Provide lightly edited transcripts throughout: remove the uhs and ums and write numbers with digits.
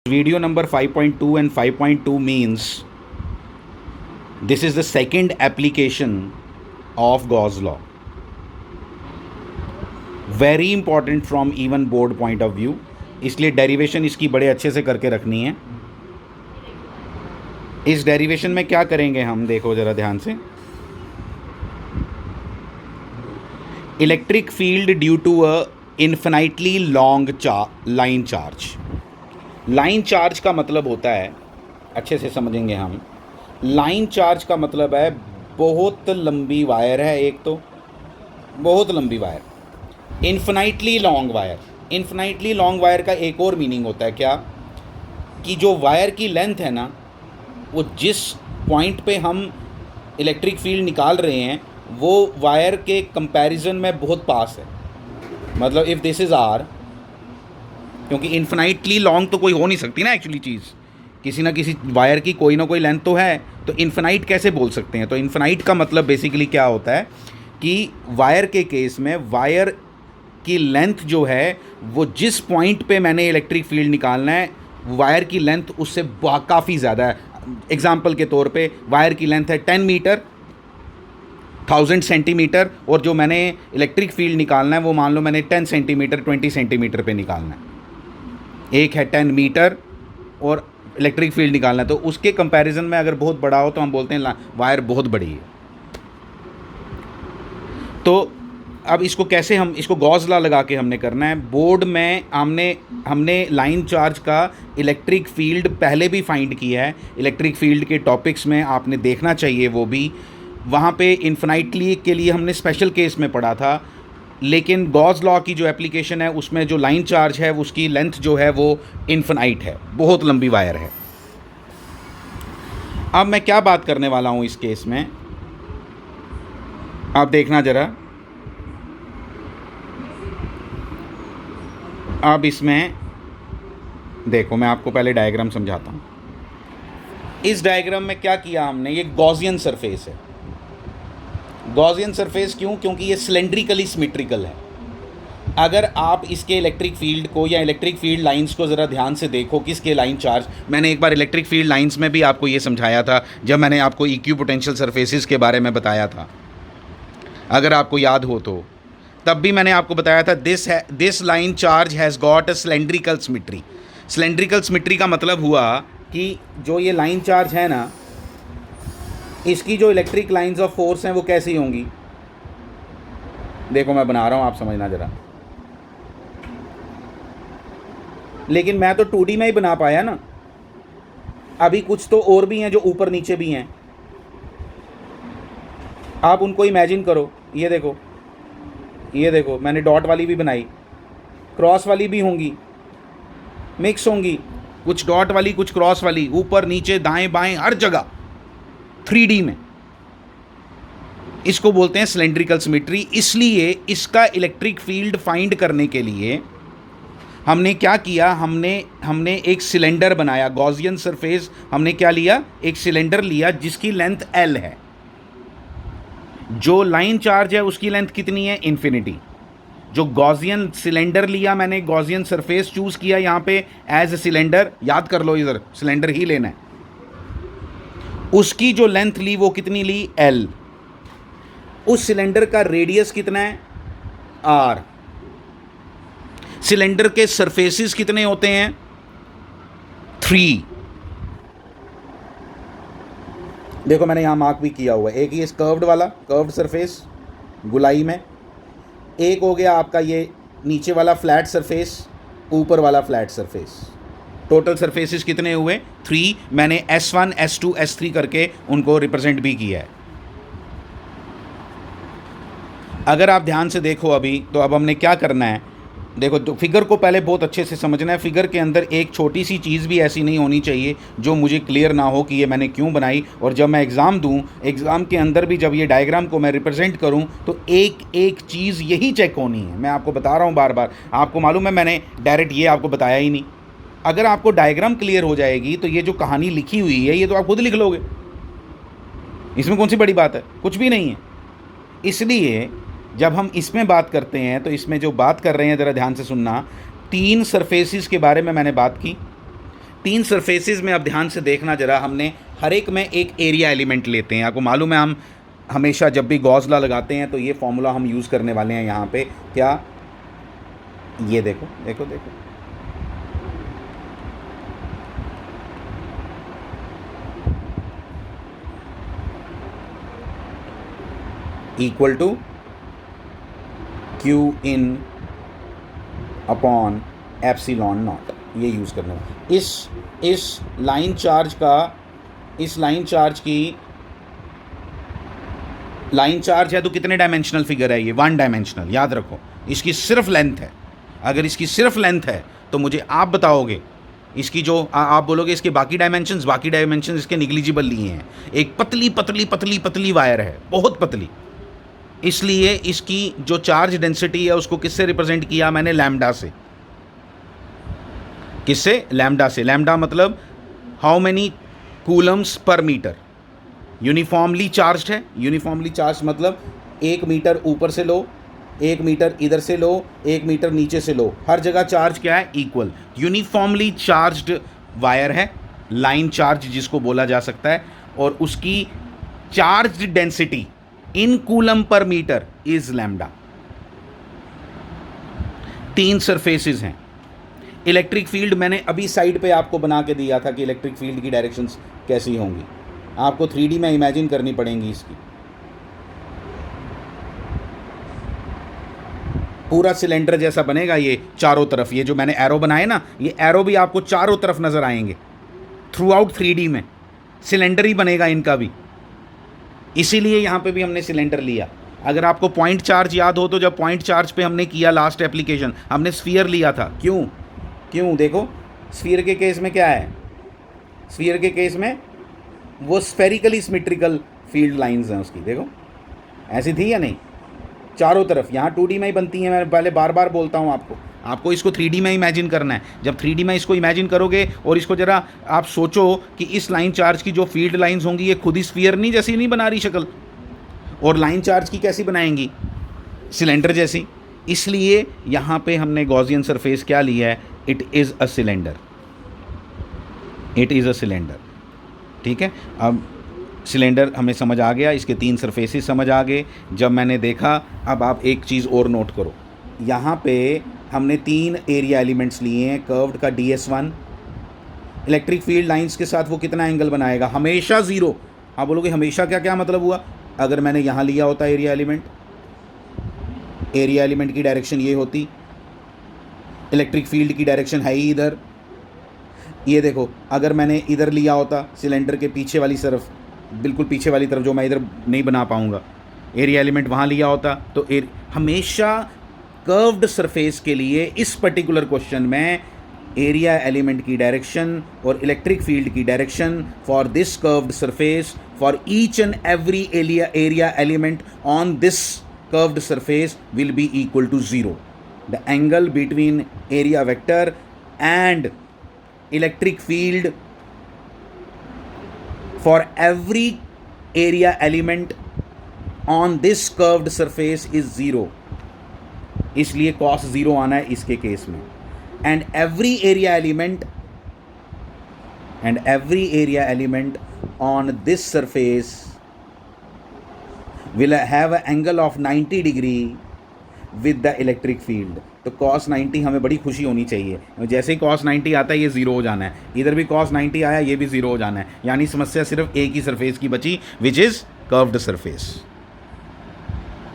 Video number 5.2 and 5.2 means this is the second application of Gauss law. Very important from even board point of view, इसलिए derivation इसकी बड़े अच्छे से करके रखनी है. इस डेरिवेशन में क्या करेंगे हम, देखो ज़रा ध्यान से. Electric field due to a infinitely long line charge. Line charge का मतलब होता है, अच्छे से समझेंगे हम, लाइन चार्ज का मतलब है बहुत लंबी वायर है, एक तो बहुत लंबी wire, infinitely long wire. Infinitely long wire का एक और मीनिंग होता है क्या, कि जो वायर की लेंथ है ना, वो जिस पॉइंट पे हम इलेक्ट्रिक फील्ड निकाल रहे हैं वो वायर के कंपैरिजन में बहुत पास है. मतलब इफ़ दिस इज़ आर, क्योंकि इन्फिनाइटली लॉन्ग तो कोई हो नहीं सकती ना एक्चुअली चीज़, किसी ना किसी वायर की कोई ना कोई लेंथ तो है, तो इन्फिनाइट कैसे बोल सकते हैं. तो इन्फिनाइट का मतलब बेसिकली क्या होता है कि वायर के केस में वायर की लेंथ जो है वो जिस पॉइंट पे मैंने इलेक्ट्रिक फील्ड निकालना है वायर की लेंथ उससे काफ़ी ज़्यादा है. एग्जाम्पल के तौर पे वायर की लेंथ है 10 मीटर, 1000 सेंटीमीटर, और जो मैंने इलेक्ट्रिक फील्ड निकालना है वो मान लो मैंने 10 सेंटीमीटर 20 सेंटीमीटर पे निकालना है. एक है 10 मीटर और इलेक्ट्रिक फील्ड निकालना है, तो उसके कंपैरिजन में अगर बहुत बड़ा हो तो हम बोलते हैं वायर बहुत बड़ी है. तो अब इसको कैसे हम इसको गॉस लॉ लगा के हमने करना है. बोर्ड में हमने लाइन चार्ज का इलेक्ट्रिक फील्ड पहले भी फाइंड किया है. इलेक्ट्रिक फील्ड के टॉपिक्स में आपने देखना चाहिए, वो भी वहाँ पे इन्फिनाइटली के लिए हमने स्पेशल केस में पढ़ा था. लेकिन गॉस लॉ की जो एप्लीकेशन है उसमें जो लाइन चार्ज है उसकी लेंथ जो है वो इन्फिनाइट है, बहुत लंबी वायर है. अब मैं क्या बात करने वाला हूँ इस केस में, आप देखना ज़रा. अब इसमें देखो, मैं आपको पहले डायग्राम समझाता हूँ. इस डायग्राम में क्या किया हमने, ये गॉसियन सरफेस है. गॉसियन सरफेस क्यों, क्योंकि ये सिलेंड्रिकली सिमेट्रिकल है. अगर आप इसके इलेक्ट्रिक फील्ड को या इलेक्ट्रिक फील्ड लाइंस को ज़रा ध्यान से देखो, किसके लाइन चार्ज, मैंने एक बार इलेक्ट्रिक फील्ड लाइंस में भी आपको ये समझाया था जब मैंने आपको इक्यू पोटेंशियल सरफेसेस के बारे में बताया था, अगर आपको याद हो तो. तब भी मैंने आपको बताया था this line charge has got a cylindrical symmetry. Cylindrical symmetry का मतलब हुआ कि जो ये लाइन चार्ज है ना, इसकी जो इलेक्ट्रिक लाइंस ऑफ फोर्स हैं वो कैसी होंगी. देखो मैं बना रहा हूँ, आप समझना ज़रा. लेकिन मैं तो 2D में ही बना पाया ना, अभी कुछ तो और भी हैं जो ऊपर नीचे भी हैं. आप उनको इमेजिन करो. ये देखो, ये देखो, मैंने डॉट वाली भी बनाई, क्रॉस वाली भी होंगी, मिक्स होंगी, कुछ डॉट वाली कुछ क्रॉस वाली, ऊपर नीचे दाएं बाएं हर जगह 3D में. इसको बोलते हैं सिलेंड्रिकल सिमेट्री. इसलिए इसका इलेक्ट्रिक फील्ड फाइंड करने के लिए हमने क्या किया, हमने एक सिलेंडर बनाया. गॉसियन सरफेस हमने क्या लिया, एक सिलेंडर लिया जिसकी लेंथ L है. जो लाइन चार्ज है उसकी लेंथ कितनी है, इन्फिनिटी. जो गॉसियन सिलेंडर लिया मैंने, गॉसियन सरफेस चूज किया यहाँ पे एज ए सिलेंडर, याद कर लो इधर सिलेंडर ही लेना है, उसकी जो लेंथ ली वो कितनी ली, L. उस सिलेंडर का रेडियस कितना है, R. सिलेंडर के सरफेसेस कितने होते हैं, 3. देखो मैंने यहां मार्क भी किया हुआ है. एक ये कर्व्ड वाला, कर्व्ड सरफेस गुलाई में, एक हो गया आपका ये नीचे वाला फ्लैट सरफेस, ऊपर वाला फ्लैट सरफेस. टोटल सरफेसेस कितने हुए, 3. मैंने S1 S2 S3 करके उनको रिप्रेजेंट भी किया है. अगर आप ध्यान से देखो अभी, तो अब हमने क्या करना है, देखो तो फिगर को पहले बहुत अच्छे से समझना है. फिगर के अंदर एक छोटी सी चीज़ भी ऐसी नहीं होनी चाहिए जो मुझे क्लियर ना हो कि ये मैंने क्यों बनाई. और जब मैं एग्ज़ाम दूं, एग्ज़ाम के अंदर भी जब ये डायग्राम को मैं रिप्रेजेंट करूं तो एक एक चीज़ यही चेक होनी है. मैं आपको बता रहा हूं बार बार, आपको मालूम है मैंने डायरेक्ट ये आपको बताया ही नहीं. अगर आपको डायग्राम क्लियर हो जाएगी तो ये जो कहानी लिखी हुई है ये तो आप खुद लिख लोगे, इसमें कौन सी बड़ी बात है, कुछ भी नहीं है. इसलिए जब हम इसमें बात करते हैं तो इसमें जो बात कर रहे हैं ज़रा ध्यान से सुनना. 3 सरफेसेस के बारे में मैंने बात की. तीन सरफेसेस में अब ध्यान से देखना जरा, हमने हर एक में एक एरिया एलिमेंट लेते हैं। आपको मालूम है हम हमेशा जब भी गॉस लॉ लगाते हैं तो ये फॉर्मूला हम यूज़ करने वाले हैं यहाँ पे। क्या, ये देखो देखो देखो, equal to q in upon epsilon naught, ये यूज़ करने वाले। इस लाइन चार्ज का, इस लाइन चार्ज की, लाइन चार्ज है तो कितने डायमेंशनल फिगर है ये? 1 डायमेंशनल। याद रखो इसकी सिर्फ लेंथ है। अगर इसकी सिर्फ लेंथ है तो मुझे आप बताओगे इसकी जो आप बोलोगे इसके बाकी डायमेंशंस इसके निग्लिजिबल लिए हैं। एक पतली पतली पतली पतली वायर है, बहुत पतली, इसलिए इसकी जो चार्ज डेंसिटी है उसको किससे रिप्रेजेंट किया मैंने? लैम्डा से। किससे? लैम्डा से। लैम्डा मतलब हाउ मेनी कूलम्स पर मीटर। यूनिफॉर्मली चार्ज है। यूनिफॉर्मली चार्ज मतलब 1 मीटर ऊपर से लो, 1 मीटर इधर से लो, 1 मीटर नीचे से लो, हर जगह चार्ज क्या है? इक्वल। यूनिफॉर्मली चार्ज्ड वायर है, लाइन चार्ज जिसको बोला जा सकता है, और उसकी charge density in coulomb per metre is lambda. 3 surfaces हैं। इलेक्ट्रिक फील्ड मैंने अभी साइड पे आपको बना के दिया था कि इलेक्ट्रिक फील्ड की डायरेक्शंस कैसी होंगी। आपको 3D में इमेजिन करनी पड़ेंगी इसकी। पूरा सिलेंडर जैसा बनेगा ये चारों तरफ। ये जो मैंने एरो बनाए ना, ये एरो भी आपको चारों तरफ नज़र आएंगे थ्रू आउट 3D में। सिलेंडर ही बनेगा इनका भी, इसीलिए यहाँ पे भी हमने सिलेंडर लिया। अगर आपको पॉइंट चार्ज याद हो तो जब पॉइंट चार्ज पे हमने किया लास्ट एप्लीकेशन, हमने स्फीयर लिया था। क्यों देखो, स्फीयर के केस में क्या है? स्फीयर के केस में वो स्फेरिकली सिमेट्रिकल फील्ड लाइंस हैं उसकी। देखो ऐसी थी या नहीं? चारों तरफ। यहाँ 2D में ही बनती हैं। मैं पहले बार बार बोलता हूँ आपको इसको 3D में इमेजिन करना है। जब 3D में इसको इमेजिन करोगे और इसको ज़रा आप सोचो कि इस लाइन चार्ज की जो फील्ड लाइंस होंगी ये खुद ही स्फीयर नहीं जैसी नहीं बना रही शक्ल, और लाइन चार्ज की कैसी बनाएंगी? सिलेंडर जैसी। इसलिए यहाँ पे हमने गॉसियन सरफेस क्या लिया है? It is a cylinder. It is a cylinder. ठीक है, अब सिलेंडर हमें समझ आ गया, इसके 3 सरफेसेस समझ आ गए। जब मैंने देखा, अब आप एक चीज़ और नोट करो, यहाँ पे हमने 3 एरिया एलिमेंट्स लिए हैं। कर्व्ड का DS1 इलेक्ट्रिक फील्ड लाइंस के साथ वो कितना एंगल बनाएगा? हमेशा 0। आप बोलोगे हमेशा क्या मतलब हुआ? अगर मैंने यहाँ लिया होता एरिया एलिमेंट की डायरेक्शन ये होती, इलेक्ट्रिक फील्ड की डायरेक्शन है ही इधर। ये देखो, अगर मैंने इधर लिया होता सिलेंडर के पीछे वाली तरफ, बिल्कुल पीछे वाली तरफ जो मैं इधर नहीं बना पाऊँगा, एरिया एलिमेंट वहाँ लिया होता तो हमेशा कर्व्ड सरफेस के लिए इस पर्टिकुलर क्वेश्चन में एरिया एलिमेंट की डायरेक्शन और इलेक्ट्रिक फील्ड की direction for this curved surface for each and every area element on this curved surface will be equal to 0. The angle between area vector and electric field for every area element on this curved surface is 0. इसलिए cos 0 आना है इसके case में। and every area element on this surface will have an angle of 90 degree with the electric field. तो cos 90 हमें बड़ी खुशी होनी चाहिए। जैसे ही cos 90 आता है ये 0 हो जाना है, इधर भी cos 90 आया ये भी 0 हो जाना है। यानी समस्या सिर्फ एक ही सरफेस की बची, विच इज़ कर्व्ड सरफेस।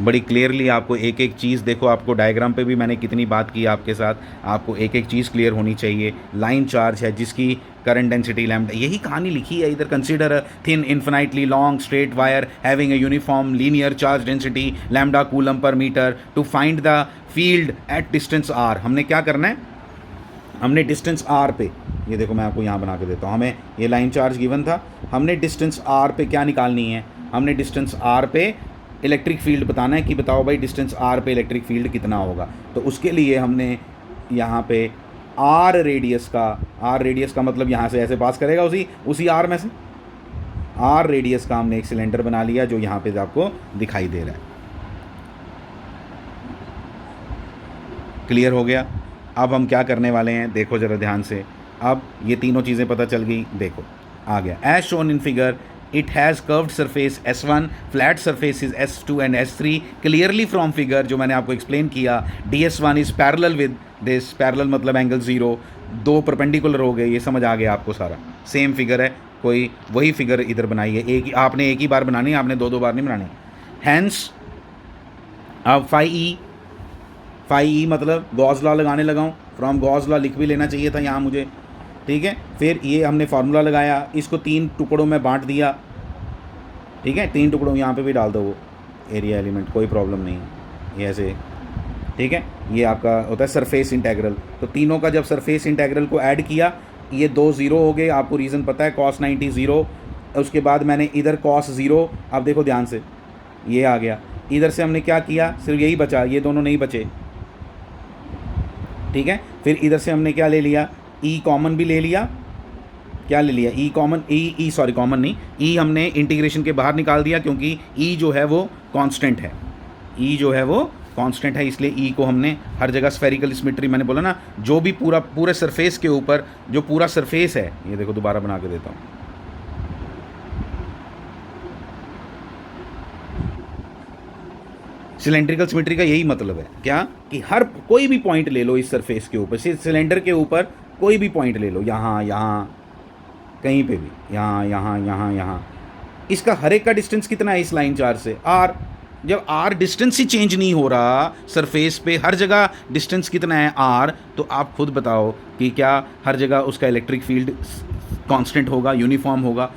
बड़ी क्लियरली आपको एक एक चीज़, देखो आपको डायग्राम पे भी मैंने कितनी बात की आपके साथ, आपको एक एक चीज़ क्लियर होनी चाहिए। लाइन चार्ज है जिसकी करंट डेंसिटी लैम्डा, यही कहानी लिखी है इधर। Consider a thin infinitely long straight wire having a uniform linear charge density lambda coulomb per metre to find the field at distance r। हमने क्या करना है? हमने डिस्टेंस r पे, ये देखो मैं आपको यहाँ बना के देता हूँ, हमें ये लाइन चार्ज गिवन था, हमने डिस्टेंस r पे क्या निकालनी है? हमने डिस्टेंस r पे इलेक्ट्रिक फील्ड बताना है कि बताओ भाई डिस्टेंस r पे इलेक्ट्रिक फील्ड कितना होगा। तो उसके लिए हमने यहाँ पे r रेडियस का मतलब यहाँ से ऐसे पास करेगा उसी r में से, r रेडियस का हमने एक सिलेंडर बना लिया जो यहाँ पे आपको दिखाई दे रहा है। क्लियर हो गया? अब हम क्या करने वाले हैं देखो ज़रा ध्यान से। अब ये तीनों चीज़ें पता चल गई। देखो आ गया, as shown in figure it has curved surface S1, flat surfaces S2 and S3 clearly from figure, जो मैंने आपको एक्सप्लेन किया, DS1 is parallel with this, parallel मतलब एंगल 0, दो परपेंडिकुलर हो गए, ये समझ आ गया आपको सारा। सेम फिगर है, कोई वही फिगर इधर बनाई है, आपने एक ही बार बनानी है, आपने दो बार नहीं बनानी। हैंस अब फाई ई मतलब गॉस लॉ लगाने लगा हूँ, फ्रॉम गॉस लॉ लिख भी लेना चाहिए था यहाँ मुझे, ठीक है। फिर ये हमने फार्मूला लगाया, इसको 3 टुकड़ों में बांट दिया, ठीक है, 3 टुकड़ों यहाँ पे भी डाल दो वो एरिया एलिमेंट, कोई प्रॉब्लम नहीं, ये ऐसे, ठीक है। ये आपका होता है सरफेस इंटेग्रल। तो तीनों का जब सरफेस इंटेग्रल को ऐड किया, ये 2 0 हो गए, आपको रीज़न पता है, cos 90 0, उसके बाद मैंने इधर cos 0, अब देखो ध्यान से, ये आ गया, इधर से हमने क्या किया, सिर्फ यही बचा, ये दोनों नहीं बचे, ठीक है। फिर इधर से हमने क्या ले लिया, ई कॉमन भी ले लिया, क्या ले लिया, ई कॉमन, ई सॉरी कॉमन नहीं, ई हमने इंटीग्रेशन के बाहर निकाल दिया, क्योंकि ई जो है वो कांस्टेंट है, ई जो है वो कांस्टेंट है, इसलिए ई को हमने हर जगह स्फेरिकल सिमेट्री, मैंने बोला ना, जो भी पूरे सरफेस के ऊपर जो पूरा सरफेस है, ये देखो दोबारा बना के देता हूँ, सिलेंड्रिकल सिमेट्री का यही मतलब है, क्या कि हर कोई भी पॉइंट ले लो इस सरफेस के ऊपर, सिलेंडर के ऊपर कोई भी पॉइंट ले लो, यहाँ कहीं पे भी, यहाँ, इसका हर एक का डिस्टेंस कितना है इस लाइन चार्ज से, आर। जब आर डिस्टेंस ही चेंज नहीं हो रहा सरफेस पे, हर जगह डिस्टेंस कितना है आर, तो आप खुद बताओ कि क्या हर जगह उसका इलेक्ट्रिक फील्ड कांस्टेंट होगा, यूनिफॉर्म होगा,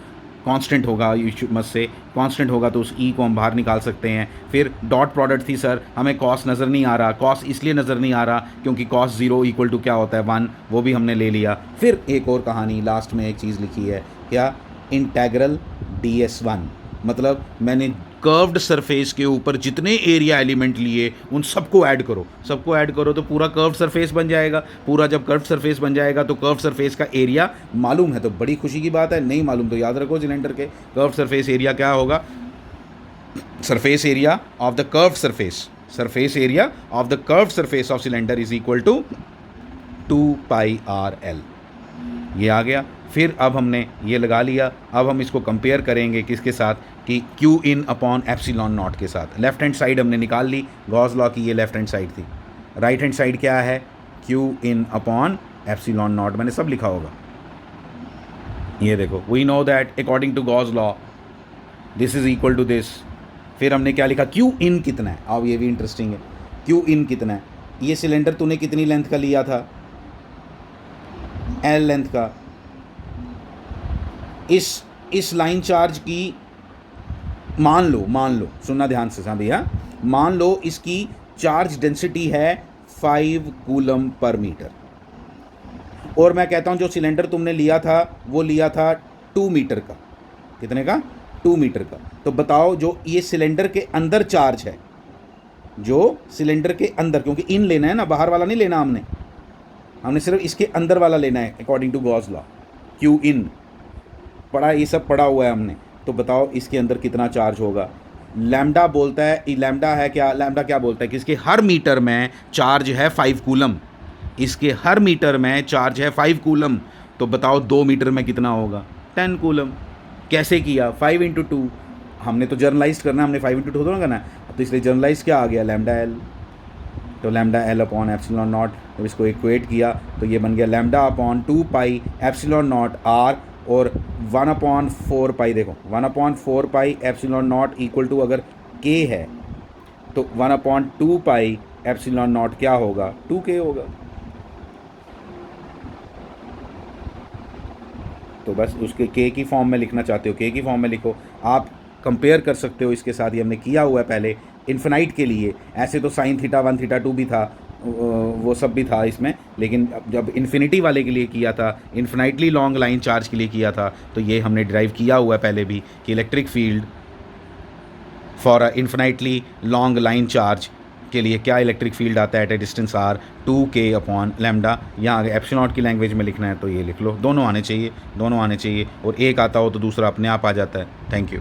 कांस्टेंट होगा, मत से कांस्टेंट होगा, तो उस ई को हम बाहर निकाल सकते हैं। फिर डॉट प्रोडक्ट थी सर, हमें कॉस नज़र नहीं आ रहा, कॉस इसलिए नज़र नहीं आ रहा क्योंकि कॉस 0 इक्वल टू क्या होता है 1, वो भी हमने ले लिया। फिर एक और कहानी, लास्ट में एक चीज़ लिखी है, क्या, इंटेग्रल DS1, मतलब मैंने कर्व्ड सरफेस के ऊपर जितने एरिया एलिमेंट लिए उन सबको ऐड करो तो पूरा कर्व्ड सरफेस बन जाएगा। पूरा जब कर्व्ड सरफेस बन जाएगा तो कर्व्ड सरफेस का एरिया मालूम है तो बड़ी खुशी की बात है, नहीं मालूम तो याद रखो सिलेंडर के कर्व्ड सरफेस एरिया क्या होगा, surface area of the curved surface area of the curved surface of cylinder is equal to 2πRL। ये आ गया। फिर अब हमने ये लगा लिया, अब हम इसको कंपेयर करेंगे किसके साथ, कि Q in upon epsilon not के साथ। लेफ्ट हैंड साइड हमने निकाल ली, गॉस लॉ की ये लेफ्ट हैंड साइड थी, राइट हैंड साइड क्या है, Q in upon epsilon naught, मैंने सब लिखा होगा, ये देखो, we know that according to Gauss law this is equal to this. फिर हमने क्या लिखा, Q इन कितना है, अब ये भी इंटरेस्टिंग है, Q इन कितना है, ये सिलेंडर तूने कितनी लेंथ का लिया था, L लेंथ का, इस लाइन चार्ज की मान लो सुनना ध्यान से हाँ भैया, मान लो इसकी चार्ज डेंसिटी है 5 कूलम पर मीटर, और मैं कहता हूं जो सिलेंडर तुमने लिया था वो लिया था 2 मीटर का, कितने का, 2 मीटर का। तो बताओ जो ये सिलेंडर के अंदर चार्ज है, जो सिलेंडर के अंदर, क्योंकि इन लेना है ना, बाहर वाला नहीं लेना, हमने सिर्फ इसके अंदर वाला लेना है according to Gauss law, Q in पढ़ा, ये सब पढ़ा हुआ है हमने। तो बताओ इसके अंदर कितना चार्ज होगा, लैम्डा बोलता है, लैम्डा है क्या, लैम्डा क्या बोलता है कि इसके हर मीटर में चार्ज है 5 कूलम, इसके हर मीटर में चार्ज है 5 कूलम, तो बताओ 2 मीटर में कितना होगा, 10 कूलम। कैसे किया, 5 × 2, हमने तो जर्नलाइज करना, हमने 5 × 2 थोड़ा करना, तो इसलिए जर्नलाइज क्या आ गया, लैम्डा L, तो lambda L upon epsilon naught, जब इसको इक्वेट किया तो ये बन गया lambda upon 2π epsilon naught R, और 1/4π, देखो 1/4π एप्सिलॉन नॉट इक्वल टू, अगर K है तो 1/2π एप्सिलॉन नॉट क्या होगा, 2K होगा। तो बस उसके K की फॉर्म में लिखना चाहते हो, K की फॉर्म में लिखो, आप कंपेयर कर सकते हो इसके साथ, ये हमने किया हुआ है पहले इन्फिनाइट के लिए। ऐसे तो sin θ1 θ2 भी था, वो सब भी था इसमें, लेकिन जब इन्फिनिटी वाले के लिए किया था, इन्फिनाइटली लॉन्ग लाइन चार्ज के लिए किया था, तो ये हमने डिराइव किया हुआ है पहले भी कि electric field for a infinitely long line charge के लिए क्या इलेक्ट्रिक फील्ड आता है at a distance r, 2K upon lambda. यहाँ अगर एप्सिलॉन की लैंग्वेज में लिखना है तो ये लिख लो, दोनों आने चाहिए, और एक आता हो तो दूसरा अपने आप आ जाता है। Thank you.